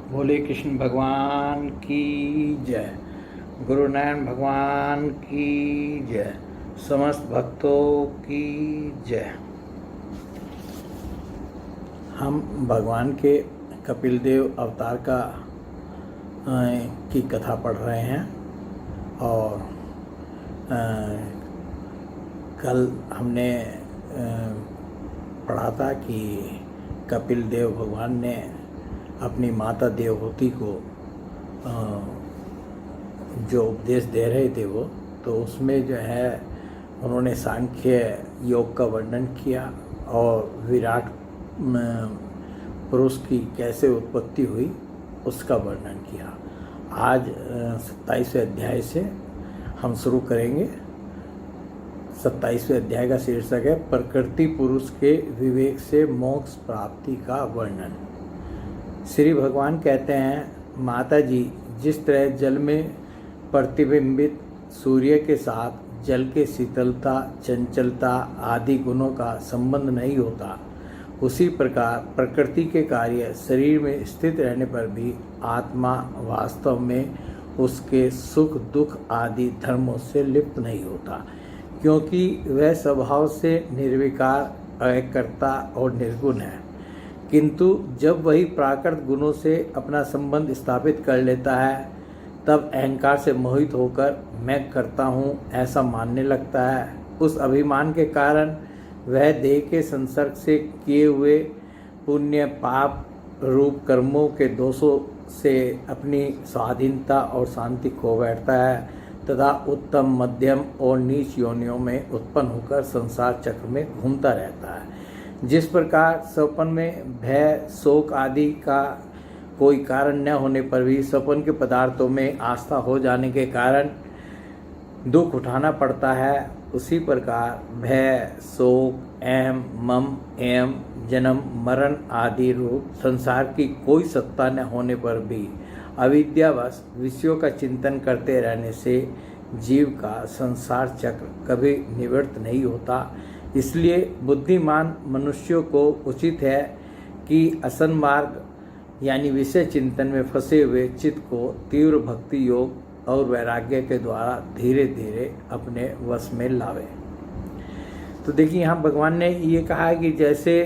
भोले कृष्ण भगवान की जय। गुरु नारायण भगवान की जय। समस्त भक्तों की जय। हम भगवान के कपिल देव अवतार की कथा पढ़ रहे हैं और कल हमने पढ़ा था कि कपिल देव भगवान ने अपनी माता देवहूति को जो उपदेश दे रहे थे वो, तो उसमें जो है उन्होंने सांख्य योग का वर्णन किया और विराट पुरुष की कैसे उत्पत्ति हुई उसका वर्णन किया। आज 27वें अध्याय से हम शुरू करेंगे। 27वें अध्याय का शीर्षक है प्रकृति पुरुष के विवेक से मोक्ष प्राप्ति का वर्णन। श्री भगवान कहते हैं, माता जी, जिस तरह जल में प्रतिबिंबित सूर्य के साथ जल के शीतलता, चंचलता आदि गुणों का संबंध नहीं होता, उसी प्रकार प्रकृति के कार्य शरीर में स्थित रहने पर भी आत्मा वास्तव में उसके सुख दुख आदि धर्मों से लिप्त नहीं होता, क्योंकि वह स्वभाव से निर्विकार, अकर्ता और निर्गुण है। किंतु जब वही प्राकृत गुणों से अपना संबंध स्थापित कर लेता है, तब अहंकार से मोहित होकर मैं करता हूँ ऐसा मानने लगता है। उस अभिमान के कारण वह देह के संसर्ग से किए हुए पुण्य पाप रूप कर्मों के दोषों से अपनी स्वाधीनता और शांति खो बैठता है तथा उत्तम, मध्यम और नीच योनियों में उत्पन्न होकर संसार चक्र में घूमता रहता है। जिस प्रकार स्वप्न में भय, शोक आदि का कोई कारण न होने पर भी स्वप्न के पदार्थों में आस्था हो जाने के कारण दुख उठाना पड़ता है, उसी प्रकार भय, शोक, अहम, मम एवं जन्म मरण आदि रूप संसार की कोई सत्ता न होने पर भी अविद्यावश विषयों का चिंतन करते रहने से जीव का संसार चक्र कभी निवृत्त नहीं होता। इसलिए बुद्धिमान मनुष्यों को उचित है कि असन मार्ग यानी विषय चिंतन में फंसे हुए चित्त को तीव्र भक्ति योग और वैराग्य के द्वारा धीरे धीरे अपने वश में लावे। तो देखिए, यहाँ भगवान ने ये कहा कि जैसे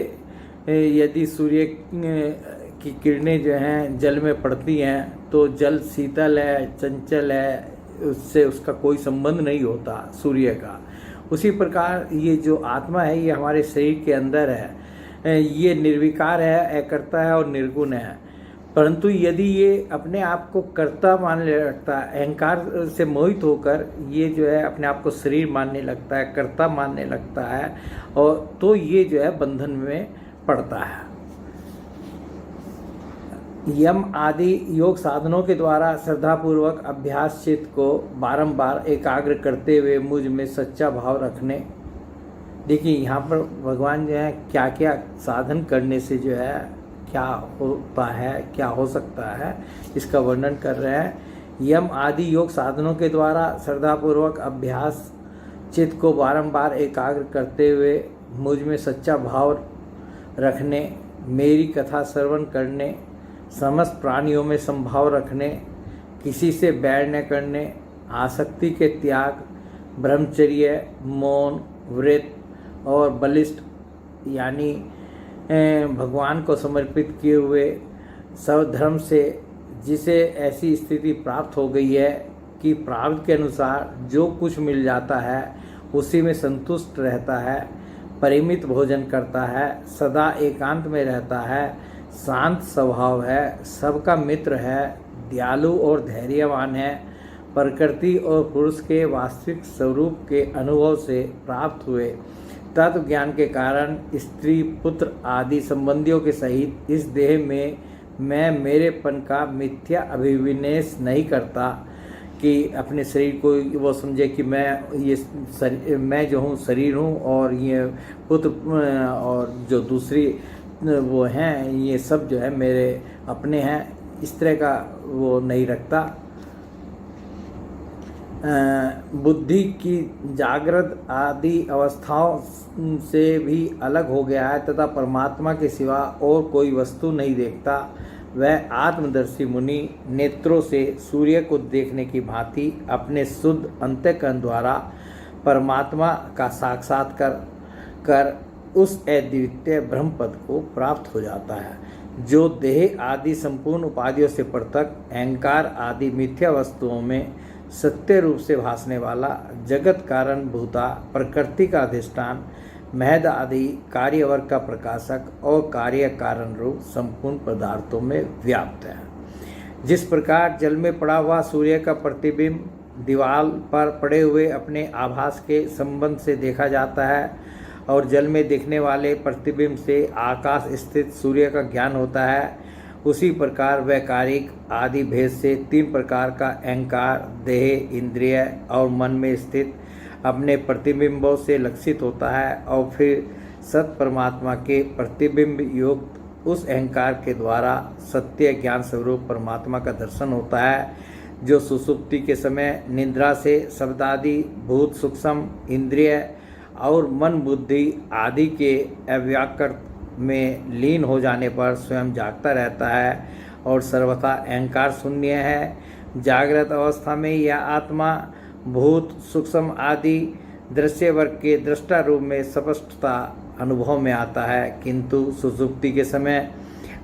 यदि सूर्य की किरणें जो हैं जल में पड़ती हैं तो जल शीतल है, चंचल है, उससे उसका कोई संबंध नहीं होता सूर्य का। उसी प्रकार ये जो आत्मा है ये हमारे शरीर के अंदर है, ये निर्विकार है, अकर्ता है और निर्गुण है। परंतु यदि ये अपने आप को कर्ता मानने लगता है, अहंकार से मोहित होकर ये जो है अपने आप को शरीर मानने लगता है, कर्ता मानने लगता है, और तो ये जो है बंधन में पड़ता है। यम आदि योग साधनों के द्वारा श्रद्धापूर्वक अभ्यास चित्त को बारंबार एकाग्र करते हुए मुझ में सच्चा भाव रखने। देखिए, यहाँ पर भगवान जो है क्या क्या साधन करने से जो है क्या होता है, क्या हो सकता है, इसका वर्णन कर रहे हैं। यम आदि योग साधनों के द्वारा श्रद्धापूर्वक अभ्यास चित्त को बारंबार एकाग्र करते हुए मुझ में सच्चा भाव रखने, मेरी कथा श्रवण करने, समस्त प्राणियों में संभाव रखने, किसी से बैर न करने, आसक्ति के त्याग, ब्रह्मचर्य, मौन, व्रत और बलिष्ठ यानी भगवान को समर्पित किए हुए सर्वधर्म से जिसे ऐसी स्थिति प्राप्त हो गई है कि प्रारब्ध के अनुसार जो कुछ मिल जाता है उसी में संतुष्ट रहता है, परिमित भोजन करता है, सदा एकांत में रहता है, शांत स्वभाव है, सबका मित्र है, दयालु और धैर्यवान है, प्रकृति और पुरुष के वास्तविक स्वरूप के अनुभव से प्राप्त हुए तत्व ज्ञान के कारण स्त्री, पुत्र आदि संबंधियों के सहित इस देह में मैं मेरेपन का मिथ्या अभिविन्यास नहीं करता कि अपने शरीर को वो समझे कि मैं जो हूँ शरीर हूँ और ये पुत्र और जो दूसरी वो हैं ये सब जो है मेरे अपने हैं, इस तरह का वो नहीं रखता। बुद्धि की जागृत आदि अवस्थाओं से भी अलग हो गया है तथा परमात्मा के सिवा और कोई वस्तु नहीं देखता। वह आत्मदर्शी मुनि नेत्रों से सूर्य को देखने की भांति अपने शुद्ध अंतःकरण द्वारा परमात्मा का साक्षात्कार कर उस अद्वितीय ब्रह्म पद को प्राप्त हो जाता है, जो देह आदि संपूर्ण उपाधियों से पृथक अहंकार आदि मिथ्या वस्तुओं में सत्य रूप से भासने वाला जगत कारण भूता प्रकृति का अधिष्ठान महद आदि कार्यवर्ग का प्रकाशक और कार्य कारण रूप संपूर्ण पदार्थों में व्याप्त है। जिस प्रकार जल में पड़ा हुआ सूर्य का प्रतिबिंब दीवार पर पड़े हुए अपने आभास के संबंध से देखा जाता है और जल में दिखने वाले प्रतिबिंब से आकाश स्थित सूर्य का ज्ञान होता है, उसी प्रकार वैकारिक आदि भेद से तीन प्रकार का अहंकार देह इंद्रिय और मन में स्थित अपने प्रतिबिंबों से लक्षित होता है और फिर सत परमात्मा के प्रतिबिंब युक्त उस अहंकार के द्वारा सत्य ज्ञान स्वरूप परमात्मा का दर्शन होता है, जो सुसुप्ति के समय निद्रा से शब्दादि भूत सूक्ष्म इंद्रिय और मन बुद्धि आदि के अव्याकृत में लीन हो जाने पर स्वयं जागता रहता है और सर्वथा अहंकार शून्य है। जागृत अवस्था में यह आत्मा भूत सूक्ष्म आदि दृश्य वर्ग के दृष्टा रूप में स्पष्टता अनुभव में आता है, किंतु सुषुप्ति के समय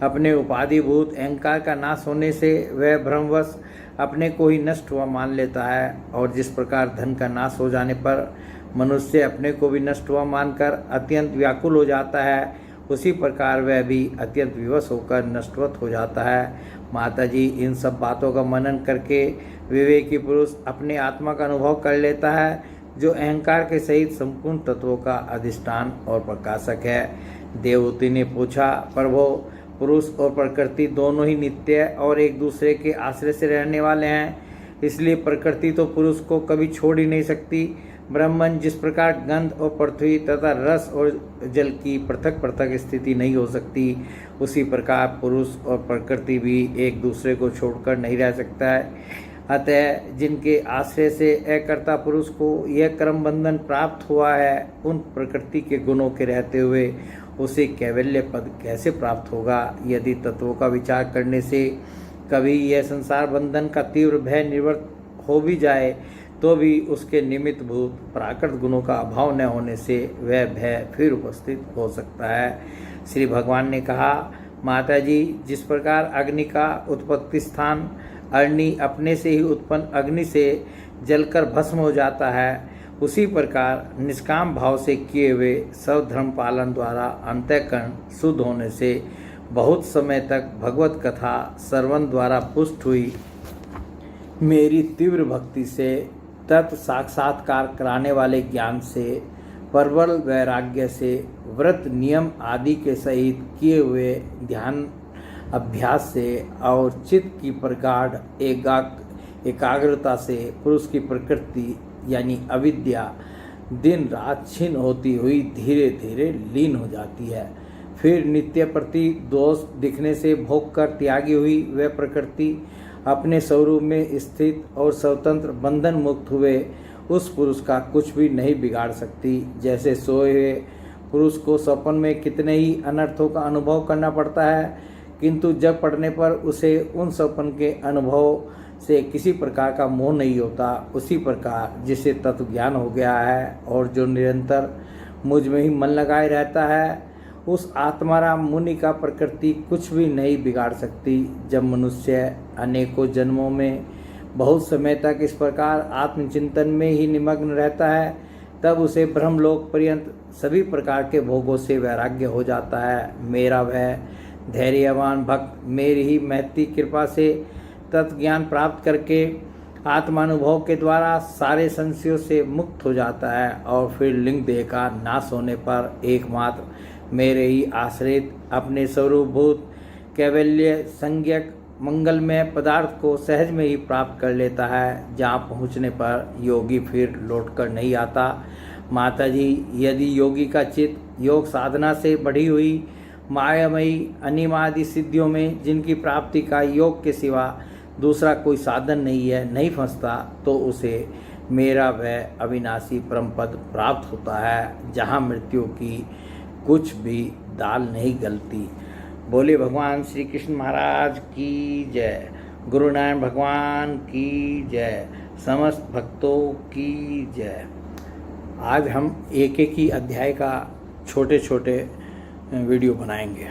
अपने उपाधिभूत अहंकार का नाश होने से वह भ्रमवश अपने को ही नष्ट हुआ मान लेता है। और जिस प्रकार धन का नाश हो जाने पर मनुष्य अपने को भी नष्ट हुआ मानकर अत्यंत व्याकुल हो जाता है, उसी प्रकार वह भी अत्यंत विवश होकर नष्टवत हो जाता है। माता जी, इन सब बातों का मनन करके विवेकी पुरुष अपने आत्मा का अनुभव कर लेता है, जो अहंकार के सहित संपूर्ण तत्वों का अधिष्ठान और प्रकाशक है। देवहूति ने पूछा, प्रभो, पुरुष और प्रकृति दोनों ही नित्य और एक दूसरे के आश्रय से रहने वाले हैं, इसलिए प्रकृति तो पुरुष को कभी छोड़ ही नहीं सकती। ब्रह्मन जिस प्रकार गंध और पृथ्वी तथा रस और जल की पृथक पृथक स्थिति नहीं हो सकती, उसी प्रकार पुरुष और प्रकृति भी एक दूसरे को छोड़कर नहीं रह सकता है। अतः जिनके आश्रय से अकर्ता पुरुष को यह कर्म बंधन प्राप्त हुआ है, उन प्रकृति के गुणों के रहते हुए उसे कैवल्य पद कैसे प्राप्त होगा? यदि तत्वों का विचार करने से कभी यह संसार बंधन का तीव्र भय निवृत्त हो भी जाए, तो भी उसके निमित्त भूत प्राकृत गुणों का अभाव न होने से वह भय फिर उपस्थित हो सकता है। श्री भगवान ने कहा, माता जी, जिस प्रकार अग्नि का उत्पत्ति स्थान अग्नि अपने से ही उत्पन्न अग्नि से जलकर भस्म हो जाता है, उसी प्रकार निष्काम भाव से किए हुए सब धर्म पालन द्वारा अंतःकरण शुद्ध होने से बहुत समय तक भगवत कथा श्रवण द्वारा पुष्ट हुई मेरी तीव्र भक्ति से तत् साक्षात्कार कराने वाले ज्ञान से प्रबल वैराग्य से व्रत नियम आदि के सहित किए हुए ध्यान अभ्यास से और चित्त की प्रगाढ़ एकाग्रता से पुरुष की प्रकृति यानी अविद्या दिन रात क्षीण होती हुई धीरे धीरे लीन हो जाती है। फिर नित्य प्रति दोष दिखने से भोग कर त्यागी हुई वह प्रकृति अपने स्वरूप में स्थित और स्वतंत्र बंधन मुक्त हुए उस पुरुष का कुछ भी नहीं बिगाड़ सकती। जैसे सोए हुए पुरुष को स्वप्न में कितने ही अनर्थों का अनुभव करना पड़ता है, किंतु जब पड़ने पर उसे उन स्वप्न के अनुभव से किसी प्रकार का मोह नहीं होता, उसी प्रकार जिसे तत्व ज्ञान हो गया है और जो निरंतर मुझ में ही मन लगाए रहता है, उस आत्माराम मुनि का प्रकृति कुछ भी नहीं बिगाड़ सकती। जब मनुष्य अनेकों जन्मों में बहुत समय तक इस प्रकार आत्मचिंतन में ही निमग्न रहता है, तब उसे ब्रह्मलोक पर्यंत सभी प्रकार के भोगों से वैराग्य हो जाता है। मेरा वह धैर्यवान भक्त मेरी ही महती कृपा से तत्ज्ञान प्राप्त करके आत्मानुभव के द्वारा सारे संशयों से मुक्त हो जाता है और फिर लिंग देह का नाश होने पर एकमात्र मेरे ही आश्रित अपने स्वरूपभूत कैवल्य संज्ञक मंगलमय पदार्थ को सहज में ही प्राप्त कर लेता है, जहाँ पहुँचने पर योगी फिर लौटकर नहीं आता। माता जी, यदि योगी का चित्त योग साधना से बढ़ी हुई मायामयी अनिमादि सिद्धियों में जिनकी प्राप्ति का योग के सिवा दूसरा कोई साधन नहीं है, नहीं फंसता, तो उसे मेरा वह अविनाशी परम पद प्राप्त होता है, जहाँ मृत्यु की कुछ भी दाल नहीं गलती। बोले भगवान श्री कृष्ण महाराज की जय, गुरु नारायण भगवान की जय, समस्त भक्तों की जय। आज हम एक एक ही अध्याय का छोटे छोटे वीडियो बनाएंगे।